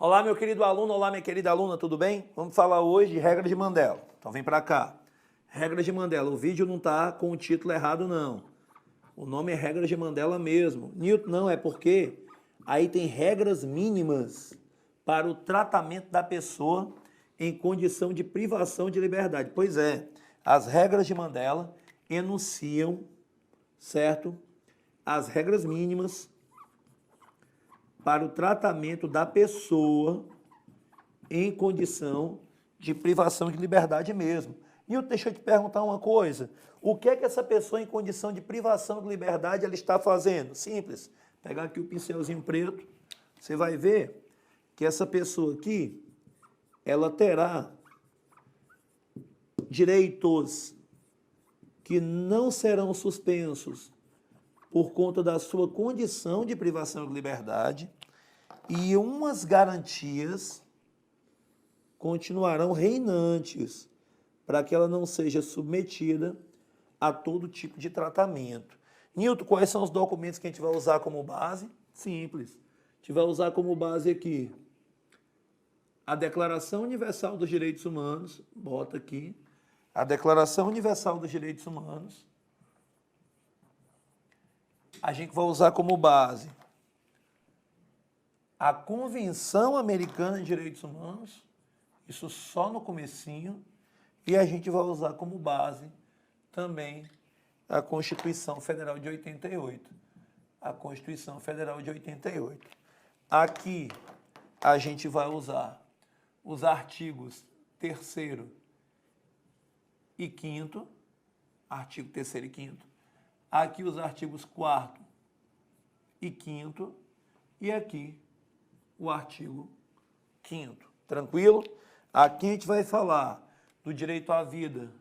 Olá, meu querido aluno, olá, minha querida aluna, tudo bem? Vamos falar hoje de regra de Mandela. Então vem para cá. Regra de Mandela. O vídeo não está com o título errado, não. O nome é regra de Mandela mesmo. Newton, não, é porque aí tem regras mínimas para o tratamento da pessoa em condição de privação de liberdade. Pois é, as regras de Mandela enunciam, certo? As regras mínimas para o tratamento da pessoa em condição de privação de liberdade mesmo. Nilton, deixa eu te perguntar uma coisa. O que é que essa pessoa em condição de privação de liberdade ela está fazendo? Simples. Pegar aqui o pincelzinho preto, você vai ver que essa pessoa aqui, ela terá direitos que não serão suspensos por conta da sua condição de privação de liberdade e umas garantias continuarão reinantes para que ela não seja submetida a todo tipo de tratamento. Nilton, quais são os documentos que a gente vai usar como base? Simples. A gente vai usar como base aqui a Declaração Universal dos Direitos Humanos, bota aqui, a Declaração Universal dos Direitos Humanos. A gente vai usar como base a Convenção Americana de Direitos Humanos, isso só no comecinho, e a gente vai usar como base também a Constituição Federal de 88. A Constituição Federal de 88. Aqui a gente vai usar os artigos 3º e 5º, artigo 3º e 5º. Aqui os artigos 4º e 5º e aqui o artigo 5º. Tranquilo? Aqui a gente vai falar do direito à vida,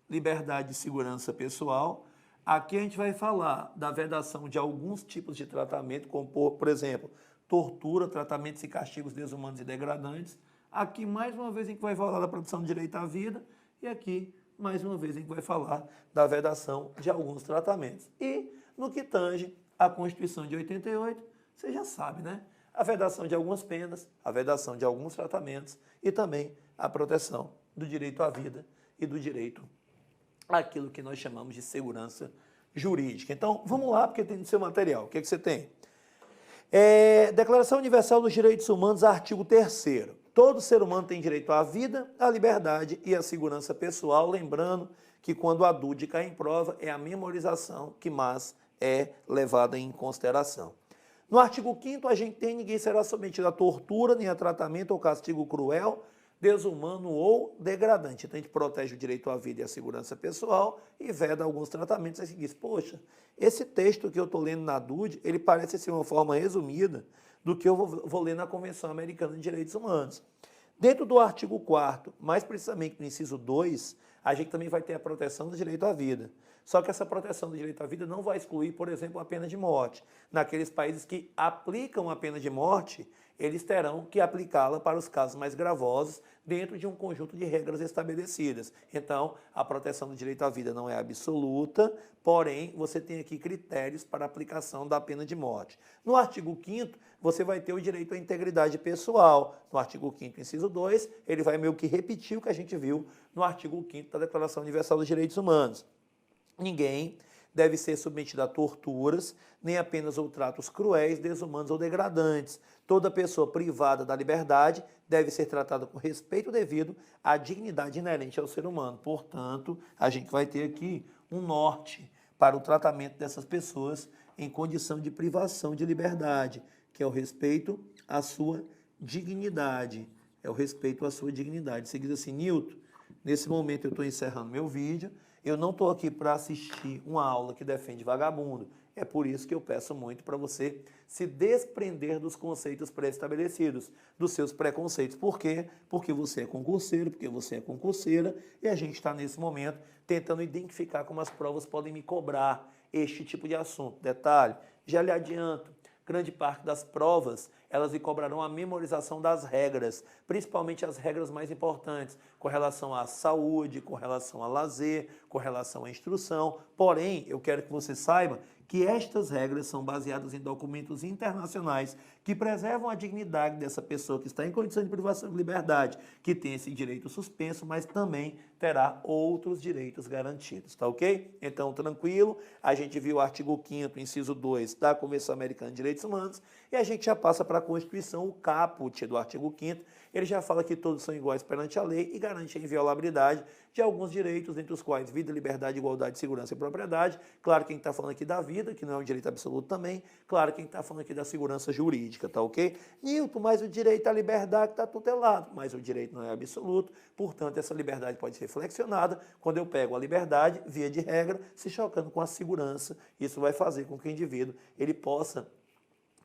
liberdade e segurança pessoal. Aqui a gente vai falar da vedação de alguns tipos de tratamento, como, por exemplo, tortura, tratamentos e castigos desumanos e degradantes. Aqui, mais uma vez, a gente vai falar da proteção do direito à vida. E aqui, mais uma vez, a gente vai falar da vedação de alguns tratamentos. E, no que tange à Constituição de 88, você já sabe, né? A vedação de algumas penas, a vedação de alguns tratamentos e também a proteção do direito à vida e do direito àquilo que nós chamamos de segurança jurídica. Então, vamos lá, porque tem no seu material. O que é que você tem? Declaração Universal dos Direitos Humanos, artigo 3º. Todo ser humano tem direito à vida, à liberdade e à segurança pessoal, lembrando que quando a dúvida cai em prova, é a memorização que mais é levada em consideração. No artigo 5º, a gente tem: ninguém será submetido a tortura, nem a tratamento ou castigo cruel, desumano ou degradante. Então, a gente protege o direito à vida e à segurança pessoal e veda alguns tratamentos. Aí você diz, poxa, esse texto que eu estou lendo na DUD, ele parece ser uma forma resumida do que eu vou ler na Convenção Americana de Direitos Humanos. Dentro do artigo 4º, mais precisamente no inciso 2, a gente também vai ter a proteção do direito à vida. Só que essa proteção do direito à vida não vai excluir, por exemplo, a pena de morte. Naqueles países que aplicam a pena de morte, eles terão que aplicá-la para os casos mais gravosos, dentro de um conjunto de regras estabelecidas. Então, a proteção do direito à vida não é absoluta, porém, você tem aqui critérios para a aplicação da pena de morte. No artigo 5º, você vai ter o direito à integridade pessoal. No artigo 5º, inciso 2, ele vai meio que repetir o que a gente viu no artigo 5º da Declaração Universal dos Direitos Humanos. Ninguém deve ser submetido a torturas, nem a penas ou tratos cruéis, desumanos ou degradantes. Toda pessoa privada da liberdade deve ser tratada com respeito devido à dignidade inerente ao ser humano. Portanto, a gente vai ter aqui um norte para o tratamento dessas pessoas em condição de privação de liberdade, que é o respeito à sua dignidade. É o respeito à sua dignidade. Você diz assim, Nilton, nesse momento eu estou encerrando meu vídeo, eu não estou aqui para assistir uma aula que defende vagabundo. É por isso que eu peço muito para você se desprender dos conceitos pré-estabelecidos, dos seus preconceitos. Por quê? Porque você é concurseiro, porque você é concurseira, e a gente está nesse momento tentando identificar como as provas podem me cobrar este tipo de assunto. Detalhe, já lhe adianto, grande parte das provas, elas lhe cobrarão a memorização das regras, principalmente as regras mais importantes, com relação à saúde, com relação a lazer, com relação à instrução. Porém, eu quero que você saiba que estas regras são baseadas em documentos internacionais que preservam a dignidade dessa pessoa que está em condição de privação de liberdade, que tem esse direito suspenso, mas também terá outros direitos garantidos, tá ok? Então, tranquilo, a gente viu o artigo 5º, inciso 2 da Convenção Americana de Direitos Humanos e a gente já passa para a Constituição, o caput do artigo 5º, ele já fala que todos são iguais perante a lei e garante a inviolabilidade de alguns direitos, entre os quais vida, liberdade, igualdade, segurança e propriedade. Claro, quem está falando aqui da vida, que não é um direito absoluto também. Claro, quem está falando aqui da segurança jurídica, tá ok? Nilton, mas o direito à liberdade está tutelado, mas o direito não é absoluto, portanto, essa liberdade pode ser flexionada quando eu pego a liberdade, via de regra, se chocando com a segurança. Isso vai fazer com que o indivíduo ele possa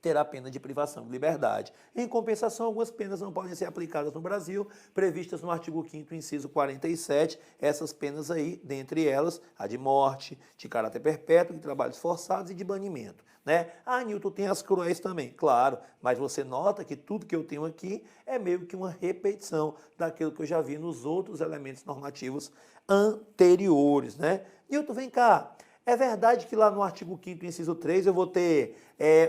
terá pena de privação de liberdade. Em compensação, algumas penas não podem ser aplicadas no Brasil, previstas no artigo 5º, inciso 47, essas penas aí, dentre elas, a de morte, de caráter perpétuo, de trabalhos forçados e de banimento. Né? Ah, Nilton, tem as cruéis também. Claro, mas você nota que tudo que eu tenho aqui é meio que uma repetição daquilo que eu já vi nos outros elementos normativos anteriores. Né? Nilton, vem cá. É verdade que lá no artigo 5º, inciso 3, eu vou ter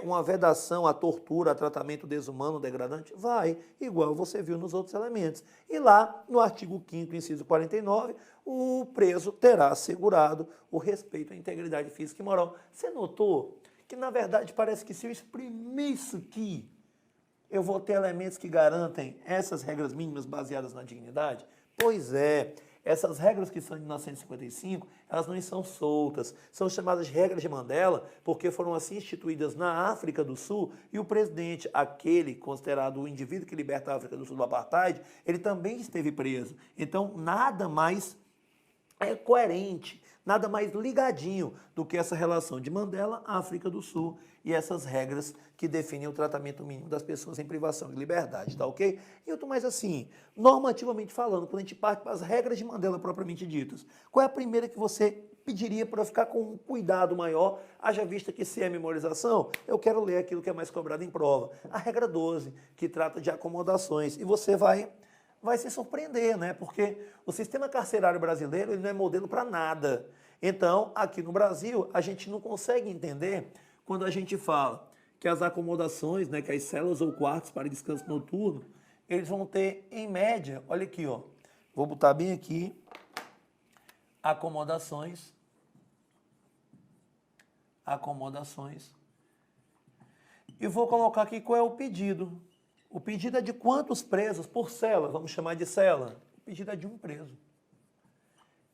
uma vedação à tortura, a tratamento desumano, degradante? Vai, igual você viu nos outros elementos. E lá, no artigo 5º, inciso 49, o preso terá assegurado o respeito à integridade física e moral. Você notou que, na verdade, parece que se eu exprimir isso aqui, eu vou ter elementos que garantem essas regras mínimas baseadas na dignidade? Pois é. Essas regras que são de 1955, elas não são soltas, são chamadas de regras de Mandela, porque foram assim instituídas na África do Sul, e o presidente, aquele considerado o indivíduo que liberta a África do Sul do apartheid, ele também esteve preso. Então, nada mais é coerente, nada mais ligadinho do que essa relação de Mandela, África do Sul e essas regras que definem o tratamento mínimo das pessoas em privação de liberdade, tá ok? E eu tô mais assim, normativamente falando, quando a gente parte para as regras de Mandela propriamente ditas, qual é a primeira que você pediria para ficar com um cuidado maior, haja vista que se é memorização, eu quero ler aquilo que é mais cobrado em prova. A regra 12, que trata de acomodações, e você vai se surpreender, né? Porque o sistema carcerário brasileiro ele não é modelo para nada. Então, aqui no Brasil, a gente não consegue entender quando a gente fala que as acomodações, né, que as celas ou quartos para descanso noturno, eles vão ter, em média, olha aqui, ó, vou botar bem aqui, acomodações, e vou colocar aqui qual é o pedido. O pedido é de quantos presos por cela? Vamos chamar de cela. O pedido é de um preso.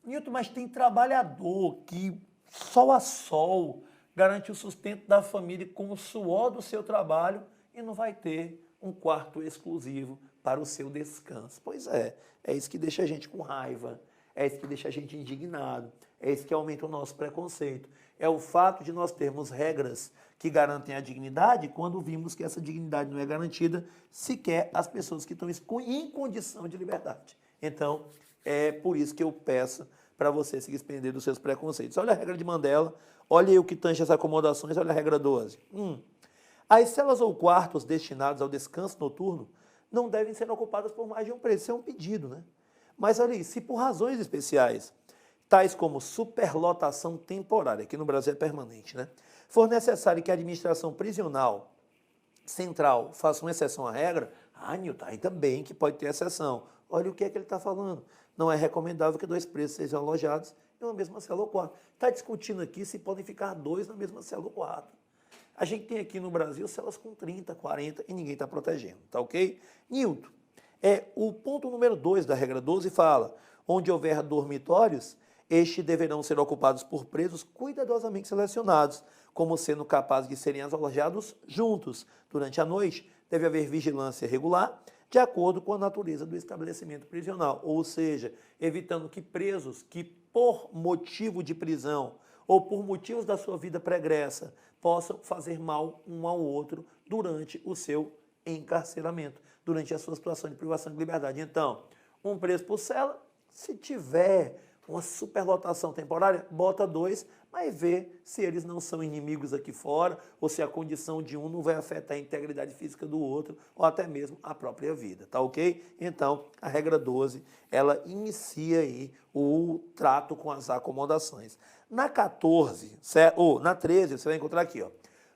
Nilton, mas tem trabalhador que sol a sol garante o sustento da família com o suor do seu trabalho e não vai ter um quarto exclusivo para o seu descanso. Pois é isso que deixa a gente com raiva, é isso que deixa a gente indignado, é isso que aumenta o nosso preconceito. É o fato de nós termos regras que garantem a dignidade quando vimos que essa dignidade não é garantida sequer às pessoas que estão em condição de liberdade. Então, é por isso que eu peço para você se desprender dos seus preconceitos. Olha a regra de Mandela, olha aí o que tange as acomodações, olha a regra 12. As celas ou quartos destinados ao descanso noturno não devem ser ocupadas por mais de um preso. Isso é um pedido, né? Mas olha aí, se por razões especiais, tais como superlotação temporária, que no Brasil é permanente, né? For necessário que a administração prisional central faça uma exceção à regra, Nilton, aí também que pode ter exceção. Olha o que é que ele está falando. Não é recomendável que 2 presos sejam alojados em uma mesma cela ou quarto. Está discutindo aqui se podem ficar 2 na mesma cela ou quarto. A gente tem aqui no Brasil celas com 30, 40 e ninguém está protegendo, tá ok? Nilton, o ponto número 2 da regra 12 fala, onde houver dormitórios, estes deverão ser ocupados por presos cuidadosamente selecionados, como sendo capazes de serem alojados juntos. Durante a noite, deve haver vigilância regular, de acordo com a natureza do estabelecimento prisional, ou seja, evitando que presos que, por motivo de prisão ou por motivos da sua vida pregressa, possam fazer mal um ao outro durante o seu encarceramento, durante a sua situação de privação de liberdade. Então, um preso por cela, se tiver uma superlotação temporária, bota 2, mas vê se eles não são inimigos aqui fora, ou se a condição de um não vai afetar a integridade física do outro, ou até mesmo a própria vida, tá ok? Então, a regra 12, ela inicia aí o trato com as acomodações. Na 14, ou na 13, você vai encontrar aqui, ó.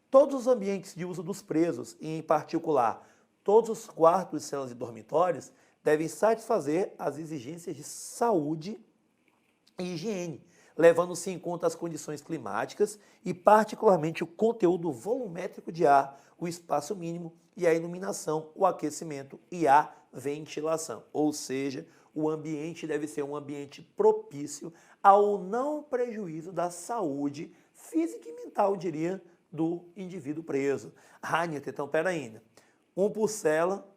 Todos os ambientes de uso dos presos, e em particular, todos os quartos, celas e dormitórios, devem satisfazer as exigências de saúde e higiene, levando-se em conta as condições climáticas e, particularmente, o conteúdo volumétrico de ar, o espaço mínimo e a iluminação, o aquecimento e a ventilação. Ou seja, o ambiente deve ser um ambiente propício ao não prejuízo da saúde física e mental, diria, do indivíduo preso. Nilton, então, pera ainda. 1 por cela,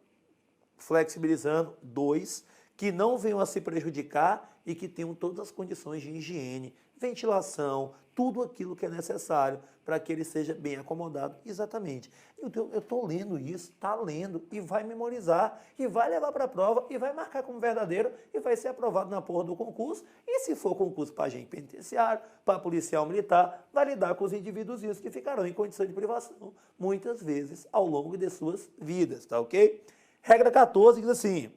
flexibilizando, 2, que não venham a se prejudicar e que tenham todas as condições de higiene, ventilação, tudo aquilo que é necessário para que ele seja bem acomodado. Exatamente. Eu estou lendo isso, está lendo e vai memorizar e vai levar para a prova e vai marcar como verdadeiro e vai ser aprovado na porra do concurso. E se for concurso para agente penitenciário, para policial militar, vai lidar com os indivíduos que ficarão em condição de privação, muitas vezes ao longo de suas vidas, tá ok? Regra 14 diz assim: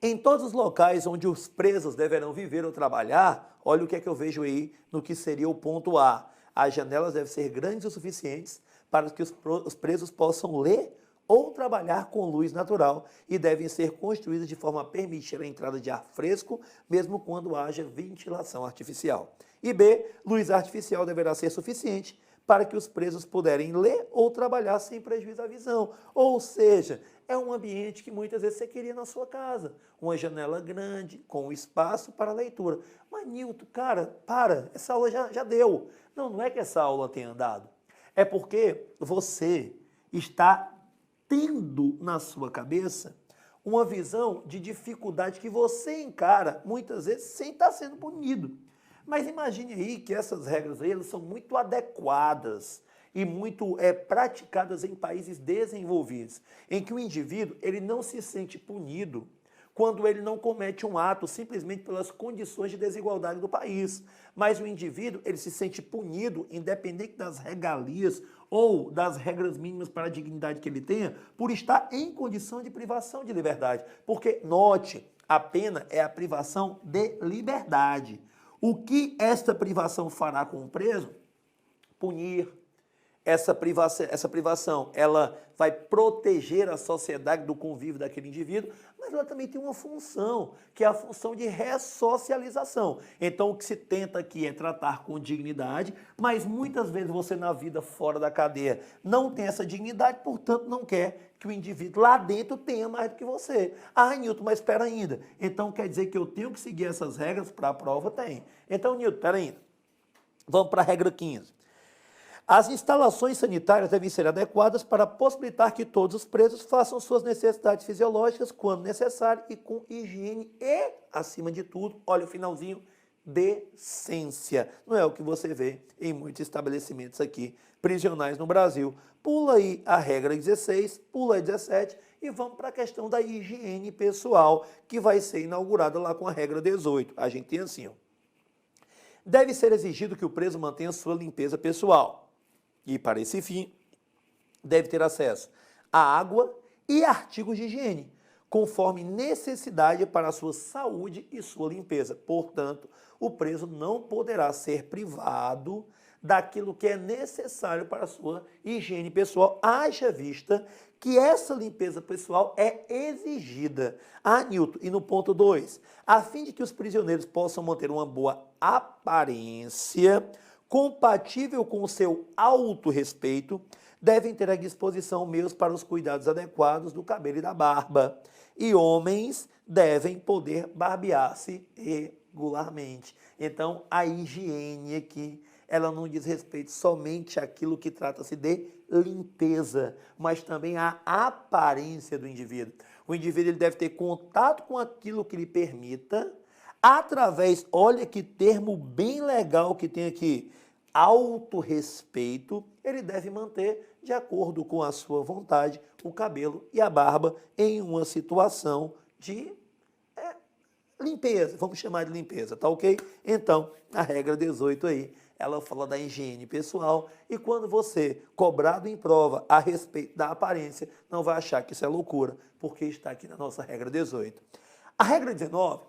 em todos os locais onde os presos deverão viver ou trabalhar, olha o que é que eu vejo aí no que seria o ponto A. As janelas devem ser grandes o suficientes para que os presos possam ler ou trabalhar com luz natural e devem ser construídas de forma a permitir a entrada de ar fresco, mesmo quando haja ventilação artificial. E B, luz artificial deverá ser suficiente para que os presos puderem ler ou trabalhar sem prejuízo à visão. Ou seja, é um ambiente que muitas vezes você queria na sua casa. Uma janela grande, com espaço para leitura. Mas, Nilton, cara, essa aula já deu. Não é que essa aula tenha andado. É porque você está tendo na sua cabeça uma visão de dificuldade que você encara, muitas vezes, sem estar sendo punido. Mas imagine aí que essas regras aí, elas são muito adequadas e muito praticadas em países desenvolvidos, em que o indivíduo ele não se sente punido quando ele não comete um ato simplesmente pelas condições de desigualdade do país. Mas o indivíduo ele se sente punido, independente das regalias ou das regras mínimas para a dignidade que ele tenha, por estar em condição de privação de liberdade. Porque, note, a pena é a privação de liberdade. O que esta privação fará com o preso? Punir. Essa privação, ela vai proteger a sociedade do convívio daquele indivíduo, mas ela também tem uma função, que é a função de ressocialização. Então, o que se tenta aqui é tratar com dignidade, mas muitas vezes você na vida fora da cadeia não tem essa dignidade, portanto, não quer que o indivíduo lá dentro tenha mais do que você. Nilton, mas espera ainda. Então, quer dizer que eu tenho que seguir essas regras para a prova? Tem. Então, Nilton, espera ainda. Vamos para a regra 15. As instalações sanitárias devem ser adequadas para possibilitar que todos os presos façam suas necessidades fisiológicas quando necessário e com higiene e, acima de tudo, olha o finalzinho, decência. Não é o que você vê em muitos estabelecimentos aqui prisionais no Brasil. Pula aí a regra 16, pula aí 17 e vamos para a questão da higiene pessoal, que vai ser inaugurada lá com a regra 18. A gente tem assim, ó. Deve ser exigido que o preso mantenha sua limpeza pessoal. E, para esse fim, deve ter acesso a água e artigos de higiene, conforme necessidade para a sua saúde e sua limpeza. Portanto, o preso não poderá ser privado daquilo que é necessário para a sua higiene pessoal, haja vista que essa limpeza pessoal é exigida. Nilton, e no ponto 2, a fim de que os prisioneiros possam manter uma boa aparência, compatível com o seu autorrespeito, devem ter à disposição meios para os cuidados adequados do cabelo e da barba. E homens devem poder barbear-se regularmente. Então, a higiene aqui, ela não diz respeito somente àquilo que trata-se de limpeza, mas também à aparência do indivíduo. O indivíduo ele deve ter contato com aquilo que lhe permita, através, olha que termo bem legal que tem aqui, autorrespeito, ele deve manter, de acordo com a sua vontade, o cabelo e a barba em uma situação de limpeza, vamos chamar de limpeza, tá ok? Então, a regra 18 aí, ela fala da higiene pessoal e quando você, cobrado em prova a respeito da aparência, não vai achar que isso é loucura, porque está aqui na nossa regra 18. A regra 19,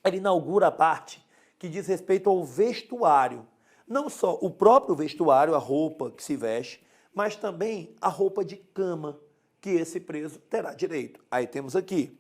ela inaugura a parte que diz respeito ao vestuário. Não só o próprio vestuário, a roupa que se veste, mas também a roupa de cama que esse preso terá direito. Aí temos aqui,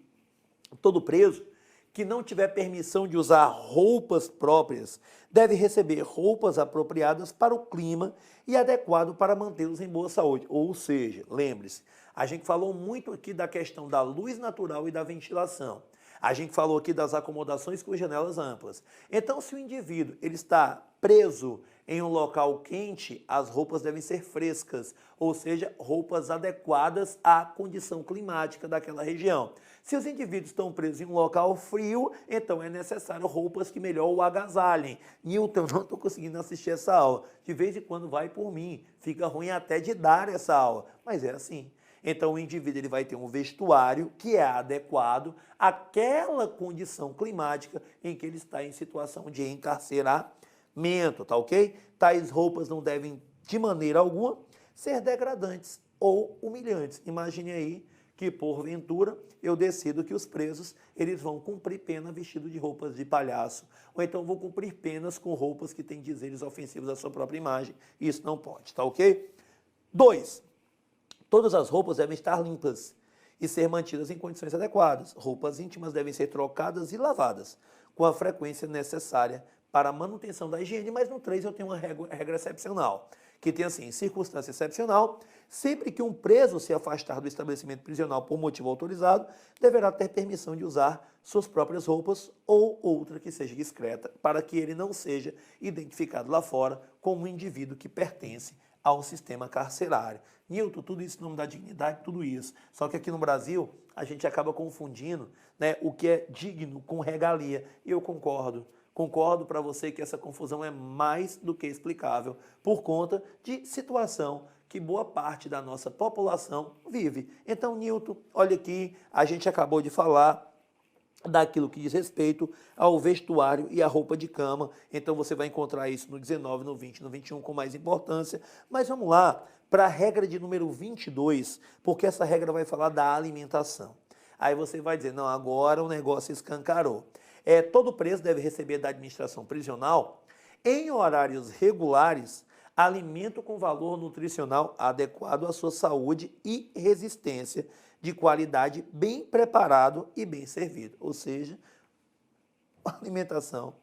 todo preso que não tiver permissão de usar roupas próprias deve receber roupas apropriadas para o clima e adequado para mantê-los em boa saúde. Ou seja, lembre-se, a gente falou muito aqui da questão da luz natural e da ventilação. A gente falou aqui das acomodações com janelas amplas. Então, se o indivíduo ele está preso em um local quente, as roupas devem ser frescas, ou seja, roupas adequadas à condição climática daquela região. Se os indivíduos estão presos em um local frio, então é necessário roupas que melhor o agasalhem. Newton, eu não estou conseguindo assistir essa aula. De vez em quando vai por mim. Fica ruim até de dar essa aula, mas é assim. Então o indivíduo ele vai ter um vestuário que é adequado àquela condição climática em que ele está em situação de encarceramento, tá ok? Tais roupas não devem, de maneira alguma, ser degradantes ou humilhantes. Imagine aí que, porventura, eu decido que os presos eles vão cumprir pena vestido de roupas de palhaço, ou então vão cumprir penas com roupas que têm dizeres ofensivos à sua própria imagem. Isso não pode, tá ok? 2. Todas as roupas devem estar limpas e ser mantidas em condições adequadas. Roupas íntimas devem ser trocadas e lavadas com a frequência necessária para a manutenção da higiene, mas no 3 eu tenho uma regra excepcional, que tem assim, circunstância excepcional, sempre que um preso se afastar do estabelecimento prisional por motivo autorizado, deverá ter permissão de usar suas próprias roupas ou outra que seja discreta, para que ele não seja identificado lá fora como um indivíduo que pertence ao sistema carcerário. Nilton, tudo isso em nome da dignidade, tudo isso. Só que aqui no Brasil, a gente acaba confundindo, né, o que é digno com regalia. E eu concordo. Concordo para você que essa confusão é mais do que explicável por conta de situação que boa parte da nossa população vive. Então, Nilton, olha aqui, a gente acabou de falar daquilo que diz respeito ao vestuário e à roupa de cama. Então você vai encontrar isso no 19, no 20, no 21 com mais importância. Mas vamos lá para a regra de número 22, porque essa regra vai falar da alimentação. Aí você vai dizer, não, agora o negócio escancarou. Todo preso deve receber da administração prisional, em horários regulares, alimento com valor nutricional adequado à sua saúde e resistência, de qualidade, bem preparado e bem servido. Ou seja, a alimentação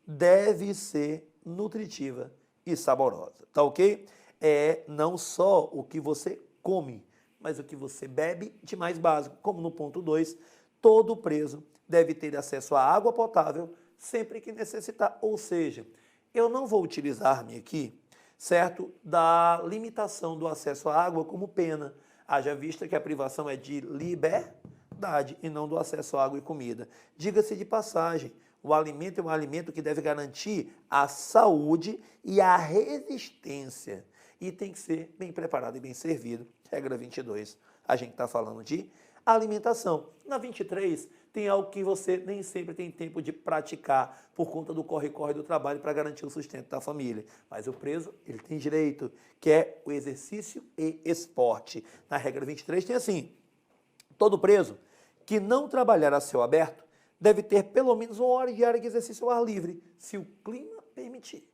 deve ser nutritiva e saborosa, tá ok? Não só o que você come, mas o que você bebe de mais básico, como no ponto 2, todo preso deve ter acesso à água potável sempre que necessitar. Ou seja, eu não vou utilizar-me aqui, certo, da limitação do acesso à água como pena, haja vista que a privação é de liberdade e não do acesso à água e comida. Diga-se de passagem, o alimento é um alimento que deve garantir a saúde e a resistência. E tem que ser bem preparado e bem servido. Regra 22, a gente está falando de alimentação. Na 23, tem algo que você nem sempre tem tempo de praticar por conta do corre-corre do trabalho para garantir o sustento da família. Mas o preso, ele tem direito, que é o exercício e esporte. Na regra 23 tem assim, todo preso que não trabalhar a céu aberto deve ter pelo menos 1 hora diária de exercício ao ar livre, se o clima permitir.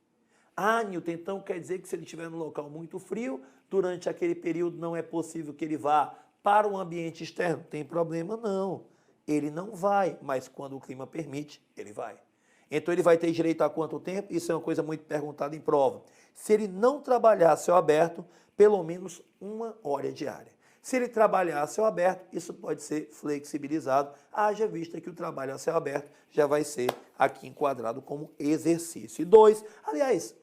Ah, Nilton, então quer dizer que se ele estiver num local muito frio, durante aquele período não é possível que ele vá para um ambiente externo? Tem problema não. Ele não vai, mas quando o clima permite, ele vai. Então ele vai ter direito a quanto tempo? Isso é uma coisa muito perguntada em prova. Se ele não trabalhar a céu aberto, pelo menos 1 hora diária. Se ele trabalhar a céu aberto, isso pode ser flexibilizado, haja vista que o trabalho a céu aberto já vai ser aqui enquadrado como exercício. E 2, aliás,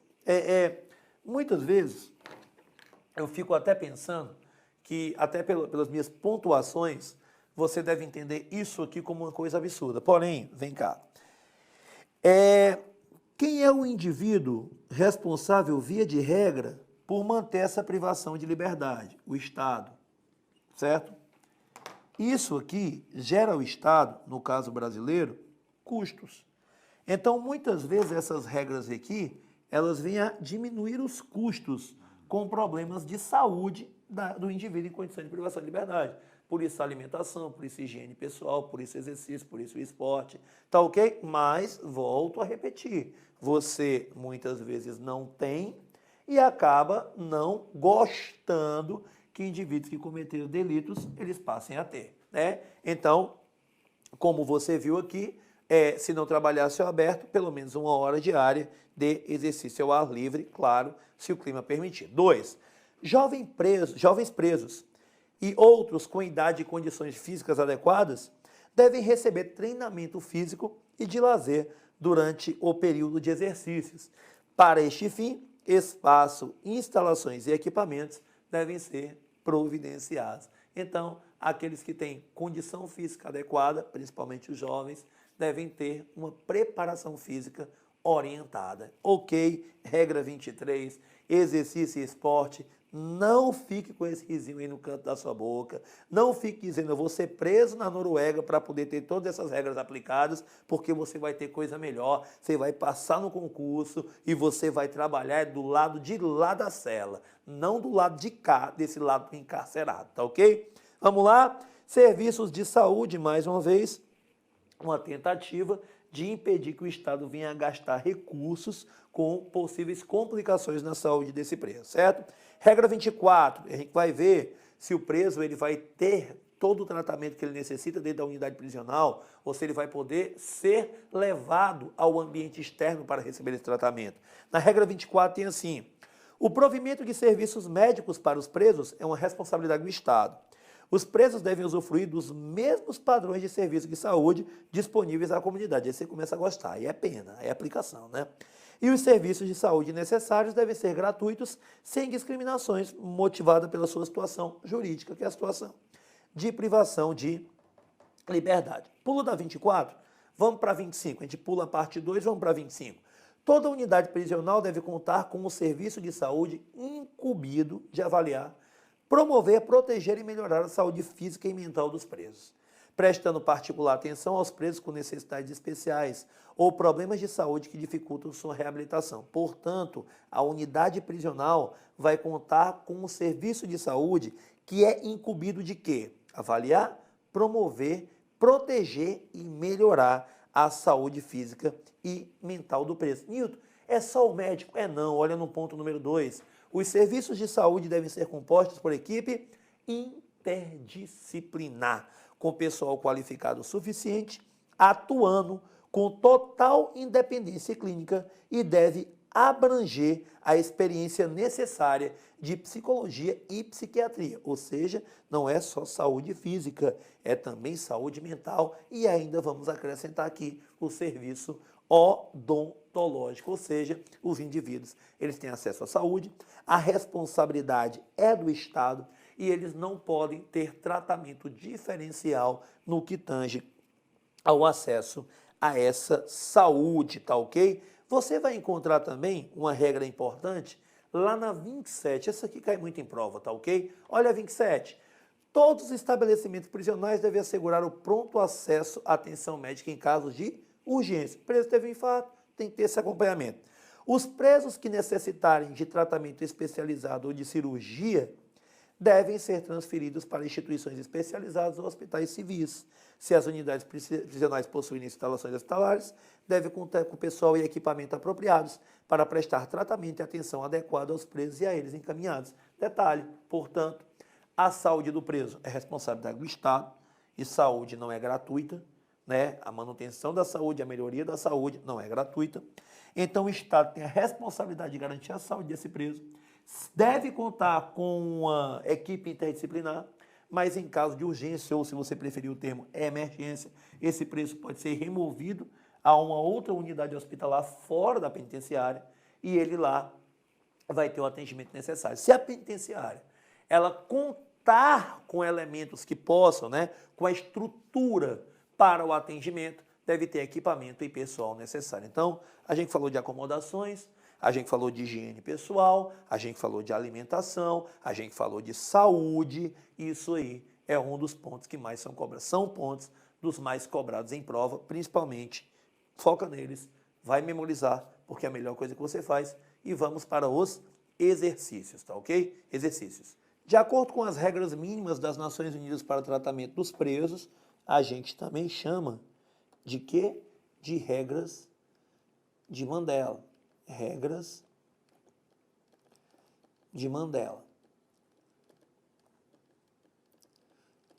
muitas vezes eu fico até pensando que, até pelas minhas pontuações, você deve entender isso aqui como uma coisa absurda. Porém, vem cá. Quem é o indivíduo responsável, via de regra, por manter essa privação de liberdade? O Estado, certo? Isso aqui gera ao Estado, no caso brasileiro, custos. Então, muitas vezes, essas regras aqui, elas vêm a diminuir os custos com problemas de saúde do indivíduo em condição de privação de liberdade. por isso alimentação, por isso higiene pessoal, por isso exercício, por isso esporte, tá ok? Mas, volto a repetir, você muitas vezes não tem e acaba não gostando que indivíduos que cometeram delitos, eles passem a ter, né? Então, como você viu aqui, se não trabalhasse ao aberto, pelo menos 1 hora diária de exercício ao ar livre, claro, se o clima permitir. 2. Jovens presos e outros com idade e condições físicas adequadas devem receber treinamento físico e de lazer durante o período de exercícios. Para este fim, espaço, instalações e equipamentos devem ser providenciados. Então, aqueles que têm condição física adequada, principalmente os jovens, devem ter uma preparação física orientada. Ok, regra 23, exercício e esporte. Não fique com esse risinho aí no canto da sua boca. Não fique dizendo, eu vou ser preso na Noruega para poder ter todas essas regras aplicadas, porque você vai ter coisa melhor, você vai passar no concurso e você vai trabalhar do lado de lá da cela, não do lado de cá, desse lado encarcerado, tá ok? Vamos lá? Serviços de saúde, mais uma vez, uma tentativa de impedir que o Estado venha a gastar recursos com possíveis complicações na saúde desse preso, certo? Regra 24, a gente vai ver se o preso ele vai ter todo o tratamento que ele necessita dentro da unidade prisional ou se ele vai poder ser levado ao ambiente externo para receber esse tratamento. Na regra 24 tem assim, o provimento de serviços médicos para os presos é uma responsabilidade do Estado. Os presos devem usufruir dos mesmos padrões de serviço de saúde disponíveis à comunidade. Aí você começa a gostar, aí é pena, aí é aplicação, né? E os serviços de saúde necessários devem ser gratuitos, sem discriminações, motivada pela sua situação jurídica, que é a situação de privação de liberdade. Pulo da 24, vamos para 25. A gente pula a parte 2, vamos para 25. Toda unidade prisional deve contar com um serviço de saúde incumbido de avaliar, promover, proteger e melhorar a saúde física e mental dos presos, prestando particular atenção aos presos com necessidades especiais ou problemas de saúde que dificultam sua reabilitação. Portanto, a unidade prisional vai contar com um serviço de saúde que é incumbido de quê? Avaliar, promover, proteger e melhorar a saúde física e mental do preso. Nilton, é só o médico? É não, olha no ponto número 2. Os serviços de saúde devem ser compostos por equipe interdisciplinar, com pessoal qualificado o suficiente, atuando com total independência clínica e deve abranger a experiência necessária de psicologia e psiquiatria, ou seja, não é só saúde física, é também saúde mental e ainda vamos acrescentar aqui o serviço odontológico, ou seja, os indivíduos, eles têm acesso à saúde, a responsabilidade é do Estado e eles não podem ter tratamento diferencial no que tange ao acesso a essa saúde, tá ok? Você vai encontrar também uma regra importante lá na 27, essa aqui cai muito em prova, tá ok? Olha a 27. Todos os estabelecimentos prisionais devem assegurar o pronto acesso à atenção médica em casos de urgência. O preso teve um infarto, tem que ter esse acompanhamento. Os presos que necessitarem de tratamento especializado ou de cirurgia devem ser transferidos para instituições especializadas ou hospitais civis. Se as unidades prisionais possuírem instalações hospitalares, deve contar com pessoal e equipamento apropriados para prestar tratamento e atenção adequada aos presos e a eles encaminhados. Detalhe, portanto, a saúde do preso é responsabilidade do Estado e saúde não é gratuita, né? A manutenção da saúde, a melhoria da saúde não é gratuita. Então o Estado tem a responsabilidade de garantir a saúde desse preso, deve contar com uma equipe interdisciplinar, mas em caso de urgência, ou se você preferir o termo emergência, esse preso pode ser removido a uma outra unidade hospitalar fora da penitenciária e ele lá vai ter o atendimento necessário. Se a penitenciária ela contar com elementos que possam, né, com a estrutura para o atendimento, deve ter equipamento e pessoal necessário. Então, a gente falou de acomodações, a gente falou de higiene pessoal, a gente falou de alimentação, a gente falou de saúde, isso aí é um dos pontos que mais são cobrados. São pontos dos mais cobrados em prova, principalmente, foca neles, vai memorizar, porque é a melhor coisa que você faz, e vamos para os exercícios, tá ok? Exercícios. De acordo com as regras mínimas das Nações Unidas para o tratamento dos presos, a gente também chama de quê? De regras de Mandela. Regras de Mandela.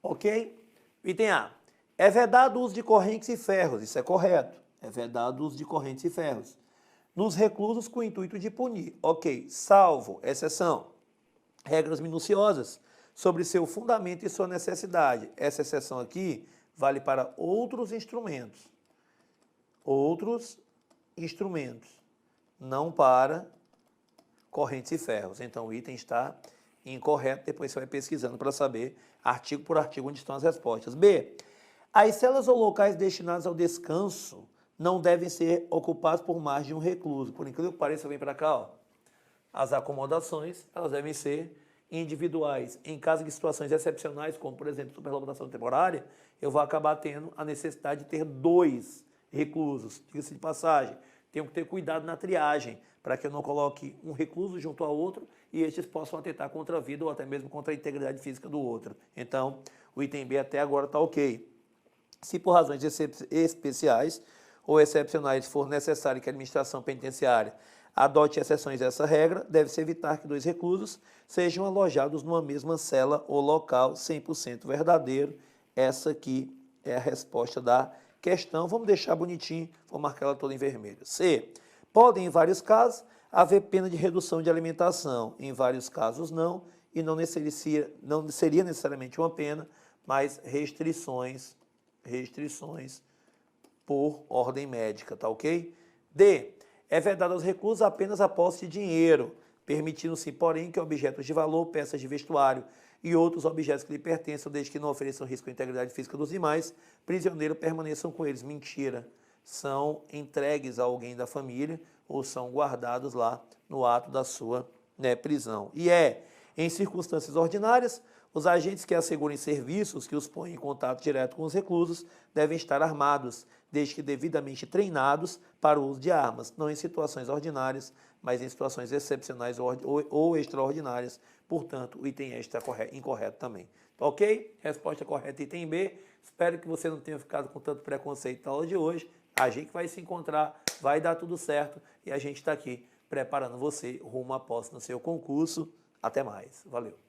Ok? Item A. É vedado o uso de correntes e ferros. Isso é correto. É vedado o uso de correntes e ferros nos reclusos com o intuito de punir. Ok. Salvo exceção. Regras minuciosas sobre seu fundamento e sua necessidade. Essa exceção aqui vale para outros instrumentos. Outros instrumentos. Não para correntes e ferros. Então, o item está incorreto. Depois você vai pesquisando para saber, artigo por artigo, onde estão as respostas. B. As celas ou locais destinados ao descanso não devem ser ocupados por mais de um recluso. Por incrível que pareça, vem para cá, ó. As acomodações, elas devem ser individuais. Em caso de situações excepcionais, como, por exemplo, superlotação temporária, eu vou acabar tendo a necessidade de ter 2 reclusos. Diga-se de passagem, tenho que ter cuidado na triagem, para que eu não coloque um recluso junto ao outro e estes possam atentar contra a vida ou até mesmo contra a integridade física do outro. Então, o item B até agora está ok. Se por razões especiais ou excepcionais for necessário que a administração penitenciária adote exceções a essa regra, deve-se evitar que 2 reclusos sejam alojados numa mesma cela ou local 100% verdadeiro. Essa aqui é a resposta da questão. Vamos deixar bonitinho, vou marcar ela toda em vermelho. C. Podem, em vários casos, haver pena de redução de alimentação. Em vários casos, não. E não seria necessariamente uma pena, mas restrições por ordem médica, tá ok? D. É vedado aos reclusos apenas a posse de dinheiro, permitindo-se, porém, que objetos de valor, peças de vestuário e outros objetos que lhe pertençam, desde que não ofereçam risco à integridade física dos demais, prisioneiro permaneçam com eles. Mentira. São entregues a alguém da família ou são guardados lá no ato da sua prisão. E em circunstâncias ordinárias, os agentes que assegurem serviços que os põem em contato direto com os reclusos devem estar armados, desde que devidamente treinados para o uso de armas, não em situações ordinárias, mas em situações excepcionais ou extraordinárias. Portanto, o item E está incorreto também. Ok? Resposta correta, item B. Espero que você não tenha ficado com tanto preconceito na aula de hoje. A gente vai se encontrar, vai dar tudo certo e a gente está aqui preparando você rumo à posse no seu concurso. Até mais. Valeu.